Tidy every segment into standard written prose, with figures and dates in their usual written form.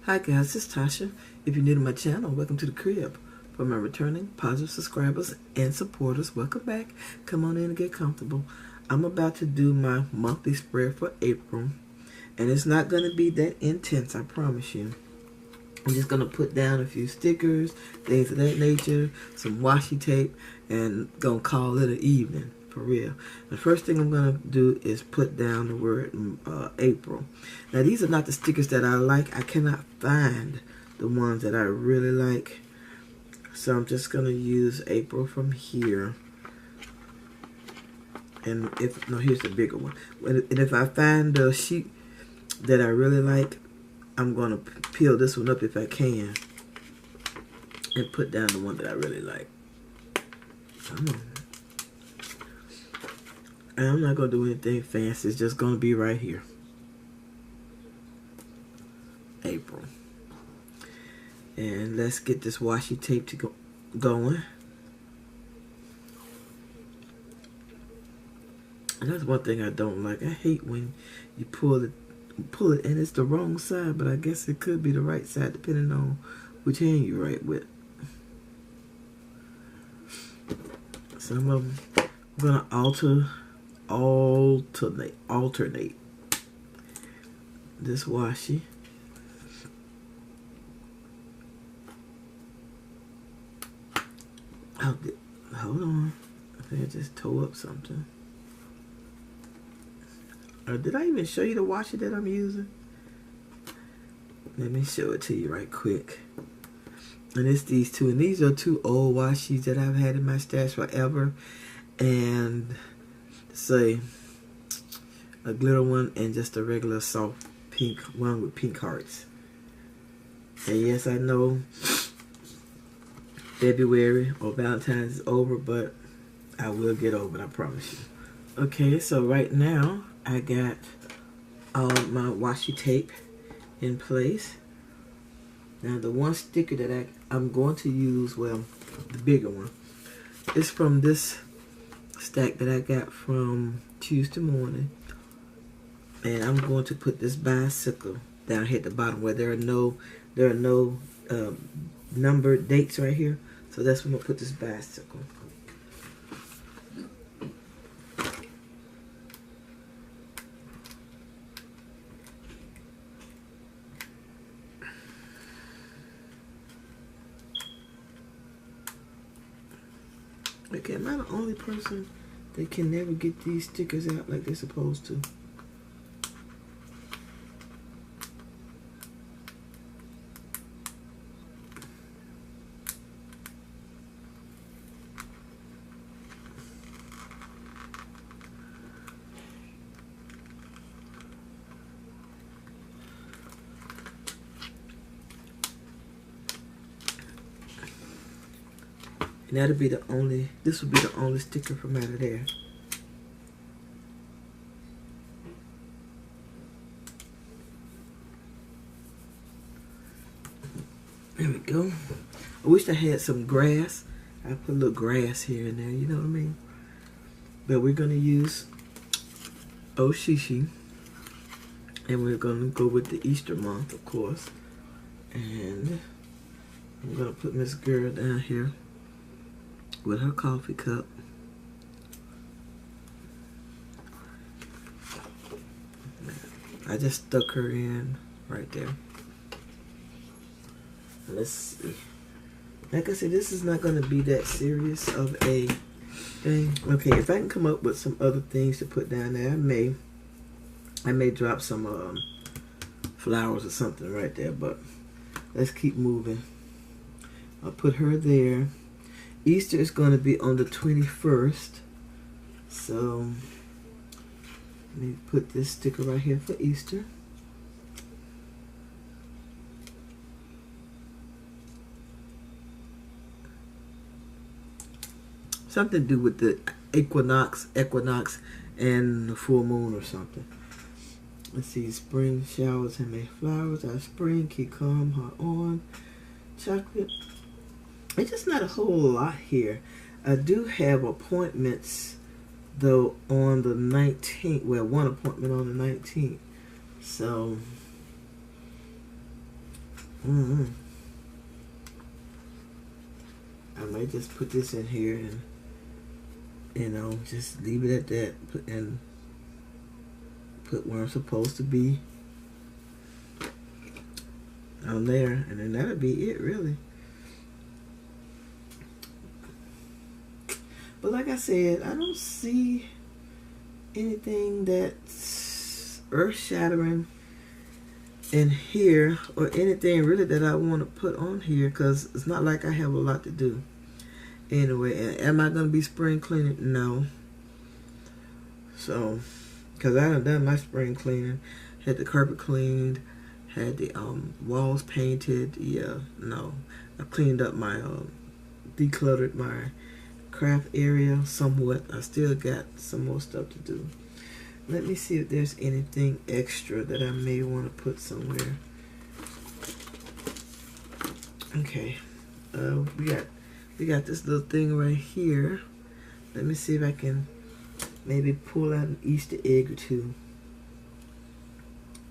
Hi guys, it's Tasha. If you're new to my channel, welcome to the crib. For my returning positive subscribers and supporters, welcome back. Come on in and get comfortable. I'm about to do my monthly spread for April, and it's not going to be that intense, I promise you. I'm just going to put down a few stickers, things of that nature, some washi tape, and going to call it an evening, for real. The first thing I'm going to do is put down the word April. Now, these are not the stickers that I like. I cannot find the ones that I really like. So I'm just going to use April from here. And here's the bigger one. And if I find the sheet that I really like, I'm going to peel this one up if I can and put down the one that I really like. Come on. And I'm not going to do anything fancy. It's just going to be right here. April. And let's get this washi tape to going. And that's one thing I don't like. I hate when you pull it and it's the wrong side, but I guess it could be the right side depending on which hand you write with. Some of them I'm gonna alternate this washi. Hold on, I think I just tore up something. Or did I even show you the washi that I'm using? Let me show it to you right quick. And it's these two. And these are two old washis that I've had in my stash forever. And say a glitter one and just a regular soft pink one with pink hearts. And yes, I know February or Valentine's is over, but I will get over it, I promise you. Okay, so right now I got all my washi tape in place. Now the one sticker that I'm going to use, well, the bigger one, is from this stack that I got from Tuesday morning. And I'm going to put this bicycle down here at the bottom where there are no numbered dates right here. So that's where I'm going to put this bicycle. Okay, am I the only person that can never get these stickers out like they're supposed to? And that'll be the only, this will be the only sticker from out of there. There we go. I wish I had some grass. I put a little grass here and there, you know what I mean? But we're going to use Oshishi. And we're going to go with the Easter month, of course. And I'm going to put Miss Girl down here with her coffee cup. I just stuck her in right there. Let's see. Like I said, this is not going to be that serious of a thing. Okay, if I can come up with some other things to put down there, I may drop some flowers or something right there, but let's keep moving. I'll put her there. Easter is going to be on the 21st. So, let me put this sticker right here for Easter. Something to do with the equinox, and the full moon or something. Let's see, spring showers and May flowers. Our spring keep calm, hot on. Chocolate. It's just not a whole lot here. I do have appointments though on the 19th. Well, one appointment on the 19th. So I might just put this in here and, you know, just leave it at that. Put where I'm supposed to be on there, and then that'll be it, really. But like I said, I don't see anything that's earth-shattering in here, or anything really that I want to put on here, because it's not like I have a lot to do. Anyway, am I going to be spring cleaning? No. So, because I haven't done my spring cleaning. Had the carpet cleaned, had the walls painted. Yeah, no. I cleaned up my, decluttered my craft area somewhat. I still got some more stuff to do. Let me see if there's anything extra that I may want to put somewhere. Okay, we got this little thing right here. Let me see if I can maybe pull out an Easter egg or two.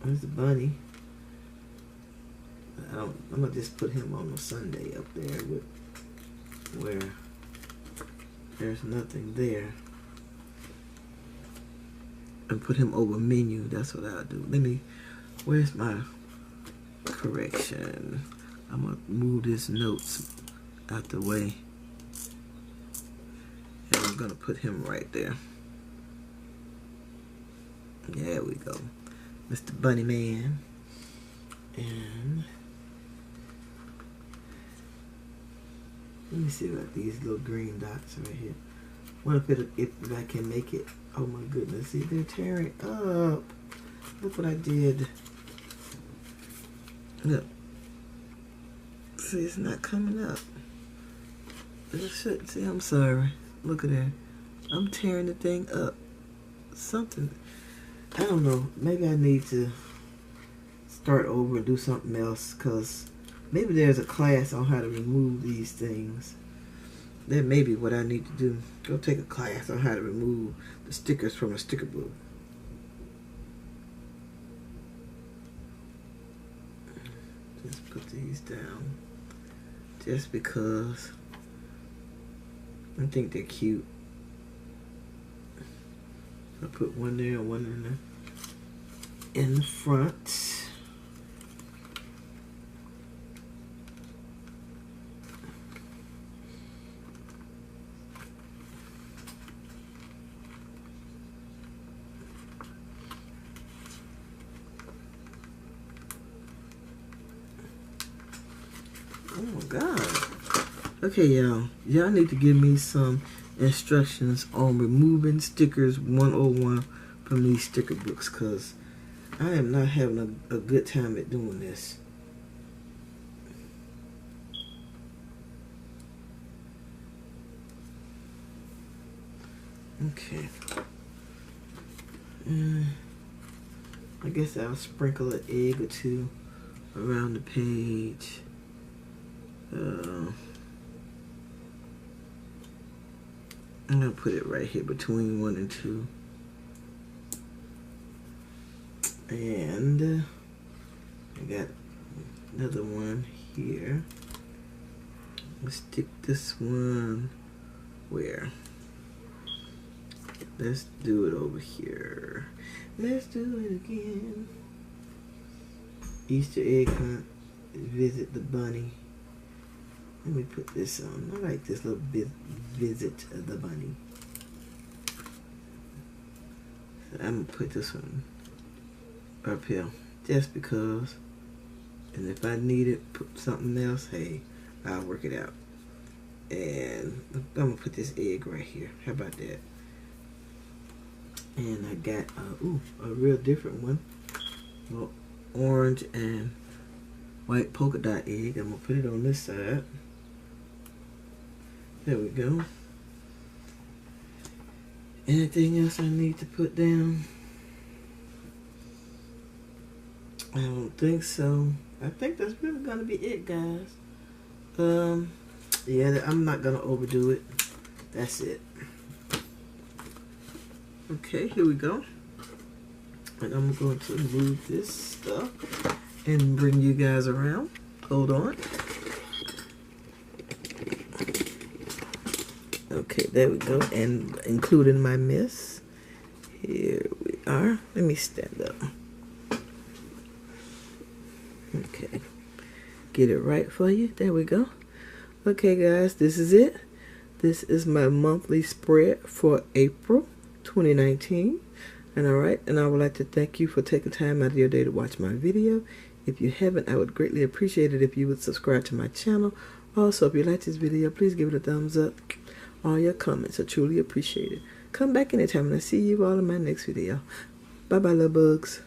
There's the bunny. I'm gonna just put him on a Sunday up there with where there's nothing there. And put him over menu. That's what I'll do. Where's my correction? I'm gonna move this notes out the way. And I'm gonna put him right there. There we go. Mr. Bunny Man. And let me see about these little green dots right here. What if I can make it? Oh my goodness! See, they're tearing up. Look what I did. Look. See, it's not coming up. It should. See, I'm sorry. Look at that. I'm tearing the thing up. Something. I don't know. Maybe I need to start over and do something else, because maybe there's a class on how to remove these things. That may be what I need to do. Go take a class on how to remove the stickers from a sticker book. Just put these down. Just because I think they're cute. I'll put one there and one in the front. Oh my God. Okay, y'all. Y'all need to give me some instructions on removing stickers 101 from these sticker books, because I am not having a good time at doing this. Okay. I guess I'll sprinkle an egg or two around the page. I'm gonna put it right here between 1 and 2. And I got another one here. Let's stick this one where? Let's do it over here. Let's do it again. Easter egg hunt. Visit the bunny. Let me put this on. I like this little visit of the bunny. So I'm gonna put this one up here just because. And if I need it, put something else, hey, I'll work it out. And I'm gonna put this egg right here. How about that? And I got a real different one. Well, orange and white polka dot egg. I'm gonna put it on this side. There we go. Anything else I need to put down? I don't think so. I think that's really gonna be it, guys. Yeah, I'm not gonna overdo it. That's it. Okay, here we go. And I'm going to move this stuff and bring you guys around. Hold on. Okay, there we go. And including my miss. Here we are. Let me stand up. Okay. Get it right for you. There we go. Okay, guys, this is it. This is my monthly spread for April 2019. And alright, and I would like to thank you for taking time out of your day to watch my video. If you haven't, I would greatly appreciate it if you would subscribe to my channel. Also, if you like this video, please give it a thumbs up. All your comments are truly appreciated. Come back anytime and I'll see you all in my next video. Bye-bye, little bugs.